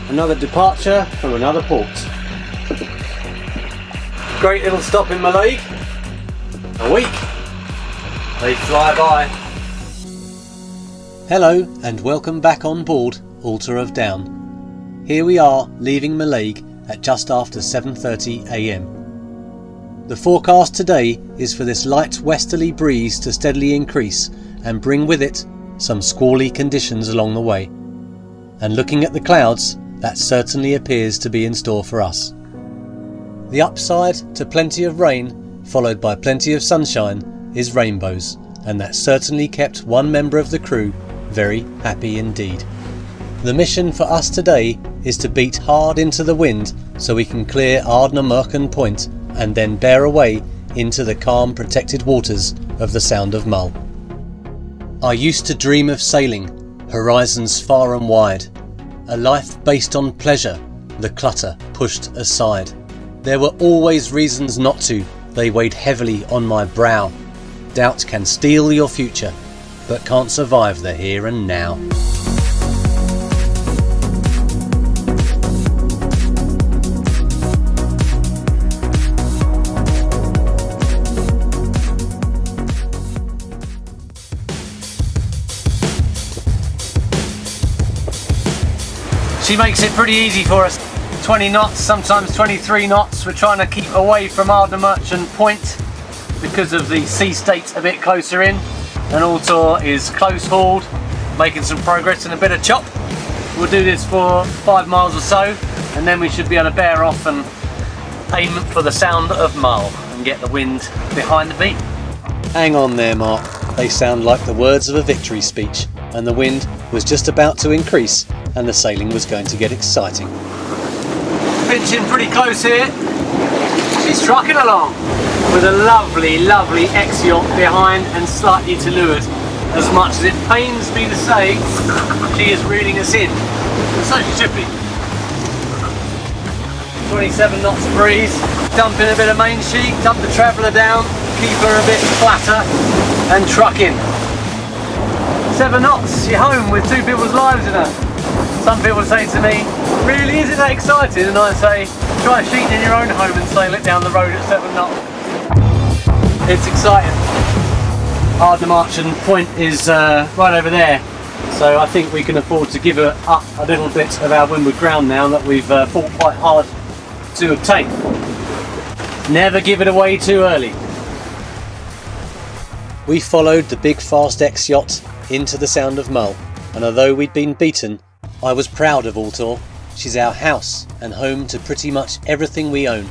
another departure from another port. Great little stop in McCaig. A week. They fly by. Hello and welcome back on board Altor of Down. Here we are leaving McCaig at just after 7:30 AM. The forecast today is for this light westerly breeze to steadily increase and bring with it some squally conditions along the way. And looking at the clouds, that certainly appears to be in store for us. The upside to plenty of rain, followed by plenty of sunshine, is rainbows, and that certainly kept one member of the crew very happy indeed. The mission for us today is to beat hard into the wind so we can clear Ardnamurchan Point and then bear away into the calm protected waters of the Sound of Mull. I used to dream of sailing, horizons far and wide, a life based on pleasure, the clutter pushed aside. There were always reasons not to, they weighed heavily on my brow. Doubt can steal your future, but can't survive the here and now. She makes it pretty easy for us. 20 knots, sometimes 23 knots. We're trying to keep away from Ardnamurchan Point because of the sea state a bit closer in. And Altor is close hauled, making some progress and a bit of chop. We'll do this for 5 miles or so, and then we should be able to bear off and aim for the Sound of Mull and get the wind behind me. Hang on there, Mark. They sound like the words of a victory speech, and the wind was just about to increase and the sailing was going to get exciting. Pinching pretty close here. She's trucking along with a lovely, lovely ex-yacht behind and slightly to leeward. As much as it pains me to say, she is reeling us in. So she should be. 27 knots of breeze. Dumping a bit of main sheet, dump the traveller down, keep her a bit flatter and truck in. 7 knots, you're home with 2 people's lives in her. Some people say to me, really, is it that exciting? And I say, try a sheet in your own home and sail it down the road at 7 knots. It's exciting. Ardnamurchan Point is right over there, so I think we can afford to give her up a little bit of our windward ground now that we've fought quite hard to obtain. Never give it away too early. We followed the big fast ex-yacht into the Sound of Mull, and although we'd been beaten, I was proud of Altor. She's our house and home to pretty much everything we own.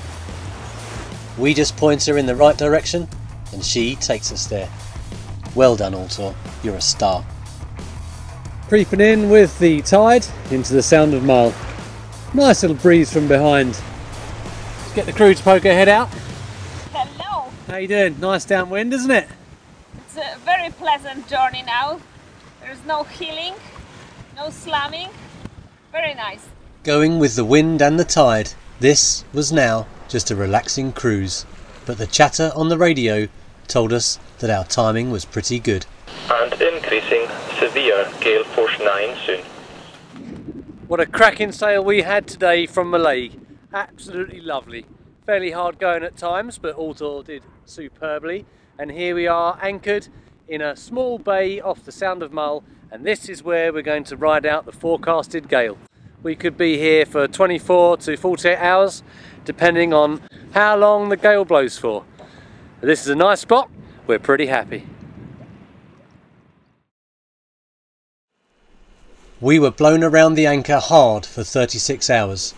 We just point her in the right direction and she takes us there. Well done, Altor, you're a star. Creeping in with the tide into the Sound of Mull. Nice little breeze from behind. Let's get the crew to poke her head out. Hello. How you doing? Nice downwind, isn't it? It's a very pleasant journey now. There's no hilling, no slamming. Very nice. Going with the wind and the tide, this was now just a relaxing cruise. But the chatter on the radio told us that our timing was pretty good. And increasing, severe gale force 9 soon. What a cracking sail we had today from McCaig. Absolutely lovely. Fairly hard going at times, but Altor did superbly. And here we are anchored in a small bay off the Sound of Mull, and this is where we're going to ride out the forecasted gale. We could be here for 24 to 48 hours, depending on how long the gale blows for. But this is a nice spot, we're pretty happy. We were blown around the anchor hard for 36 hours,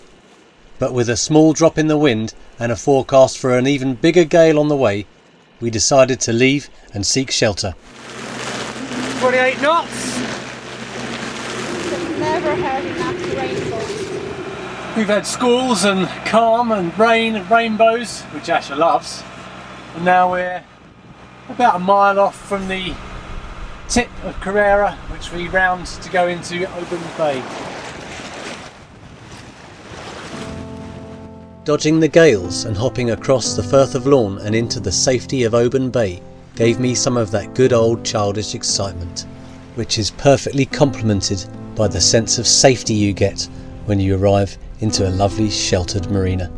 but with a small drop in the wind and a forecast for an even bigger gale on the way, we decided to leave and seek shelter. 28 knots. Never had enough rainbows. We've had squalls and calm and rain and rainbows, which Asher loves. And now we're about a mile off from the tip of Kerrera, which we round to go into Oban Bay. Dodging the gales and hopping across the Firth of Lorne and into the safety of Oban Bay gave me some of that good old childish excitement, which is perfectly complemented by the sense of safety you get when you arrive into a lovely sheltered marina.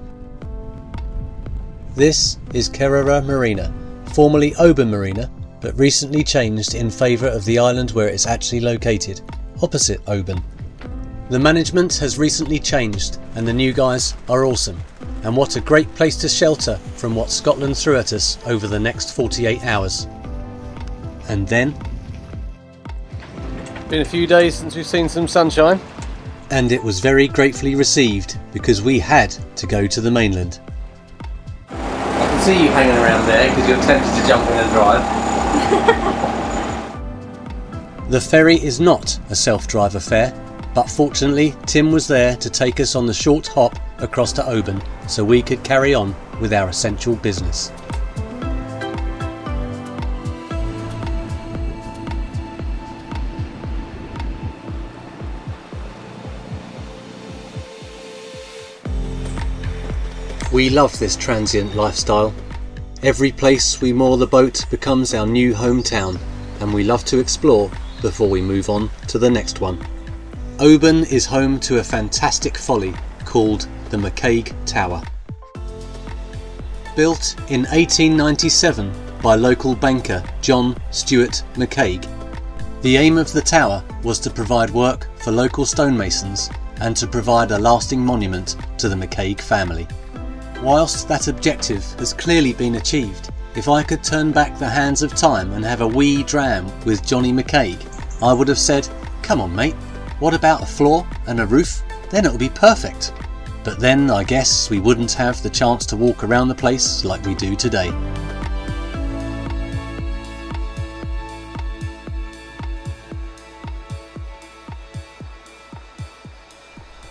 This is Kerrera Marina, formerly Oban Marina, but recently changed in favour of the island where it's actually located, opposite Oban. The management has recently changed and the new guys are awesome, and what a great place to shelter from what Scotland threw at us over the next 48 hours. And then... Been a few days since we've seen some sunshine. And it was very gratefully received because we had to go to the mainland. I can see you hanging around there because you're tempted to jump in and drive. The ferry is not a self-drive affair, but fortunately Tim was there to take us on the short hop across to Oban so we could carry on with our essential business. We love this transient lifestyle. Every place we moor the boat becomes our new hometown, and we love to explore before we move on to the next one. Oban is home to a fantastic folly called the McCaig Tower. Built in 1897 by local banker John Stuart McCaig, the aim of the tower was to provide work for local stonemasons and to provide a lasting monument to the McCaig family. Whilst that objective has clearly been achieved, if I could turn back the hands of time and have a wee dram with Johnny McCaig, I would have said, "Come on mate, what about a floor and a roof? Then it'll be perfect." But then I guess we wouldn't have the chance to walk around the place like we do today.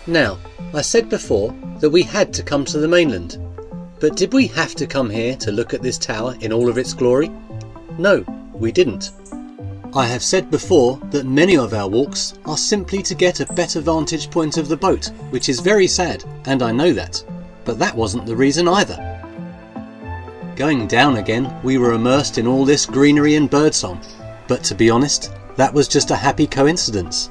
Now, I said before that we had to come to the mainland, but did we have to come here to look at this tower in all of its glory? No, we didn't. I have said before that many of our walks are simply to get a better vantage point of the boat, which is very sad, and I know that, but that wasn't the reason either. Going down again, we were immersed in all this greenery and birdsong, but to be honest, that was just a happy coincidence.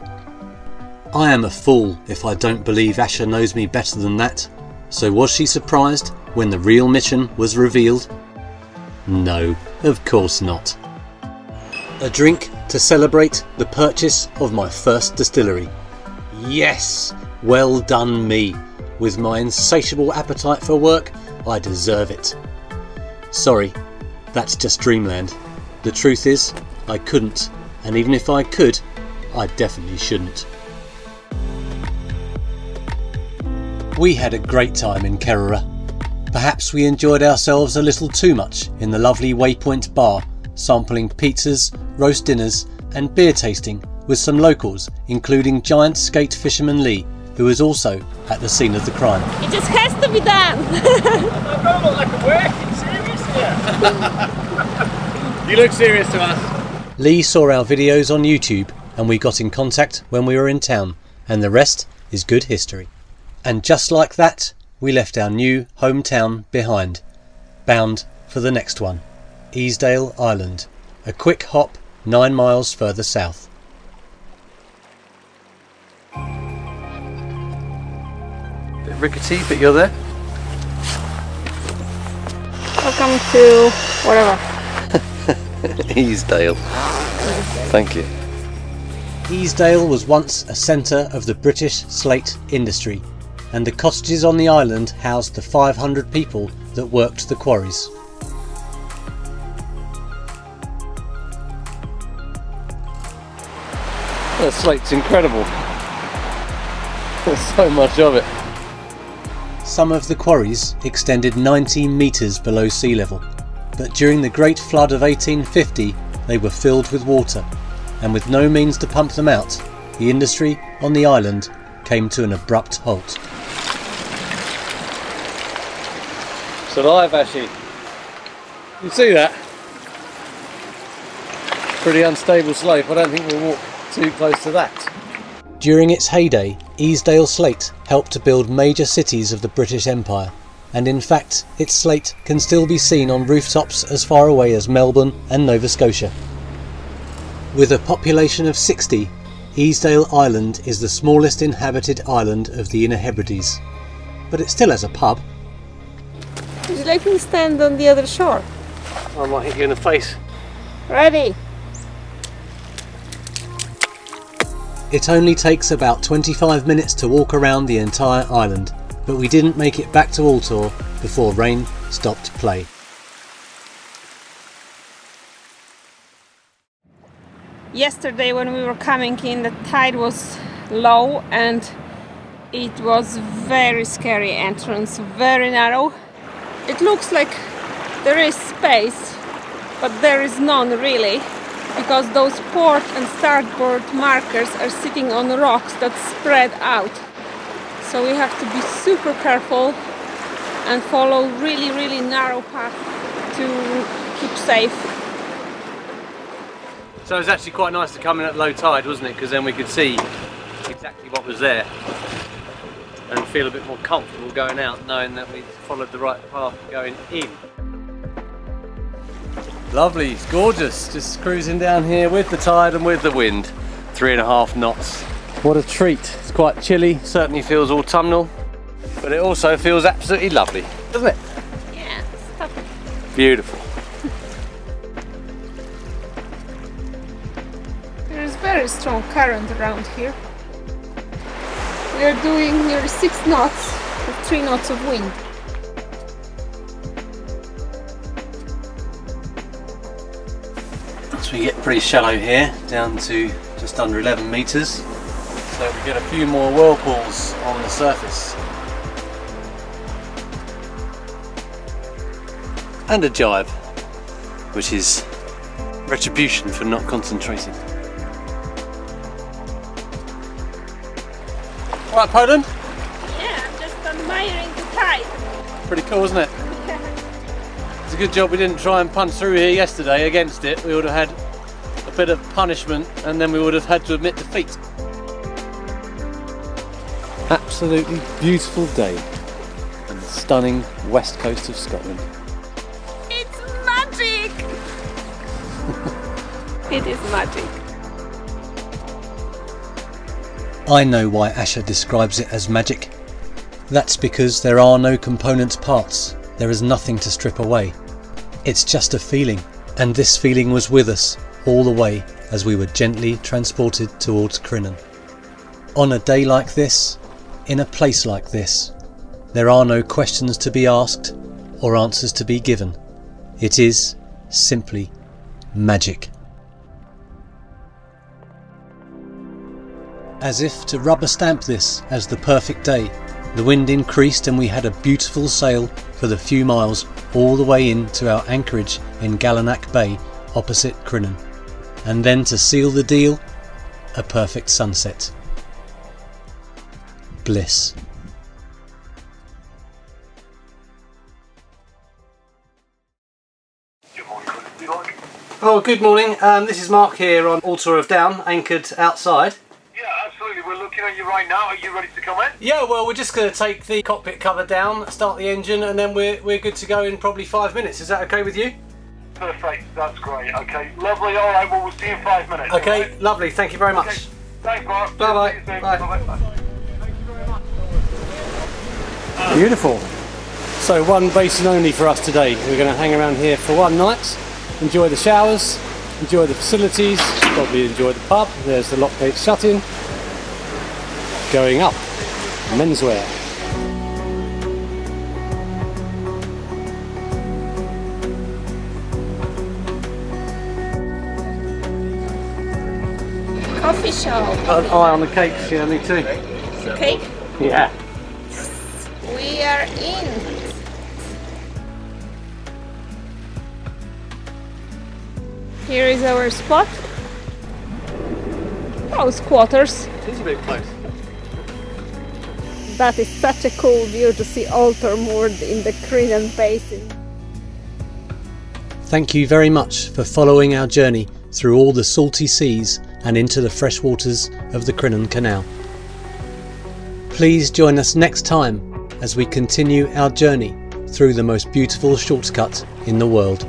I am a fool if I don't believe Asher knows me better than that, so was she surprised when the real mission was revealed? No, of course not. A drink to celebrate the purchase of my first distillery. Yes, well done me. With my insatiable appetite for work, I deserve it. Sorry, that's just dreamland. The truth is, I couldn't, and even if I could, I definitely shouldn't. We had a great time in Kerrera. Perhaps we enjoyed ourselves a little too much in the lovely Waypoint bar, sampling pizzas, roast dinners and beer tasting with some locals, including giant skate fisherman Lee, who was also at the scene of the crime. It just has to be done. I don't look like a working serious here. You look serious to us. Lee saw our videos on YouTube and we got in contact when we were in town, and the rest is good history. And just like that, we left our new hometown behind, bound for the next one, Easdale Island, a quick hop 9 miles further south. Bit rickety, but you're there. Welcome to whatever. Easdale. Thank you. Easdale was once a centre of the British slate industry, and the cottages on the island housed the 500 people that worked the quarries. That slate's incredible. There's so much of it. Some of the quarries extended 19 metres below sea level, but during the Great Flood of 1850 they were filled with water, and with no means to pump them out, the industry on the island came to an abrupt halt. It's alive, Ashy. You see that? Pretty unstable slope. I don't think we'll walk too close to that. During its heyday, Easdale slate helped to build major cities of the British Empire, and in fact its slate can still be seen on rooftops as far away as Melbourne and Nova Scotia. With a population of 60, Easdale Island is the smallest inhabited island of the Inner Hebrides, but it still has a pub. Would you like me to stand on the other shore? I might hit you in the face. Ready? It only takes about 25 minutes to walk around the entire island, but we didn't make it back to Altor before rain stopped play. Yesterday when we were coming in, the tide was low and it was very scary entrance, very narrow. It looks like there is space, but there is none really, because those port and starboard markers are sitting on rocks that spread out. So we have to be super careful and follow really narrow path to keep safe. So it was actually quite nice to come in at low tide, wasn't it? Because then we could see exactly what was there and feel a bit more comfortable going out, knowing that we followed the right path going in. Lovely, it's gorgeous, just cruising down here with the tide and with the wind. 3.5 knots. What a treat. It's quite chilly, certainly feels autumnal, but it also feels absolutely lovely, doesn't it? Yeah, stop it. Beautiful. There's very strong current around here. We are doing nearly 6 knots with 3 knots of wind. So we get pretty shallow here, down to just under 11 metres. So we get a few more whirlpools on the surface. And a jibe, which is retribution for not concentrating. Alright, Poland? Yeah, I'm just admiring the tide. Pretty cool, isn't it? It's a good job we didn't try and punch through here yesterday against it. We would have had a bit of punishment and then we would have had to admit defeat. Absolutely beautiful day on the stunning west coast of Scotland. It's magic! It is magic. I know why Asher describes it as magic. That's because there are no component parts, there is nothing to strip away. It's just a feeling, and this feeling was with us all the way as we were gently transported towards Crinan. On a day like this, in a place like this, there are no questions to be asked or answers to be given. It is simply magic. As if to rubber stamp this as the perfect day, the wind increased and we had a beautiful sail for the few miles all the way in to our anchorage in Gallarnach Bay opposite Crinan. And then to seal the deal, a perfect sunset. Bliss. Oh, good morning. This is Mark here on Altor of Down, anchored outside. Yeah, absolutely. We're looking at you right now. Are you ready to come in? Yeah, well, we're just going to take the cockpit cover down, start the engine, and then we're good to go in probably 5 minutes. Is that okay with you? Perfect. That's great. Okay, lovely. All right, well, we'll see you in 5 minutes. Okay, right? lovely. Thank you very much. Okay. Thanks, Mark. Bye-bye. See you soon. Bye. Bye-bye. Thank you very much. Beautiful. So one basin only for us today. We're going to hang around here for one night, enjoy the showers, enjoy the facilities, probably enjoy the pub. There's the lock gate shut in. Going up, menswear. Coffee shop. Got an eye on the cakes, yeah, me too. Cake? Yeah. We are in. Here is our spot. Close quarters. It is a bit close. That is such a cool view to see Altor moored in the Crinan Basin. Thank you very much for following our journey through all the salty seas and into the fresh waters of the Crinan Canal. Please join us next time as we continue our journey through the most beautiful shortcut in the world.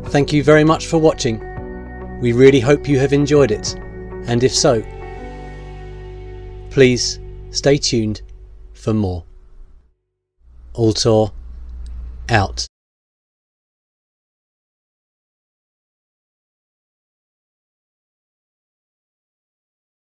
Thank you very much for watching. We really hope you have enjoyed it, And if so, please stay tuned for more. Altor out.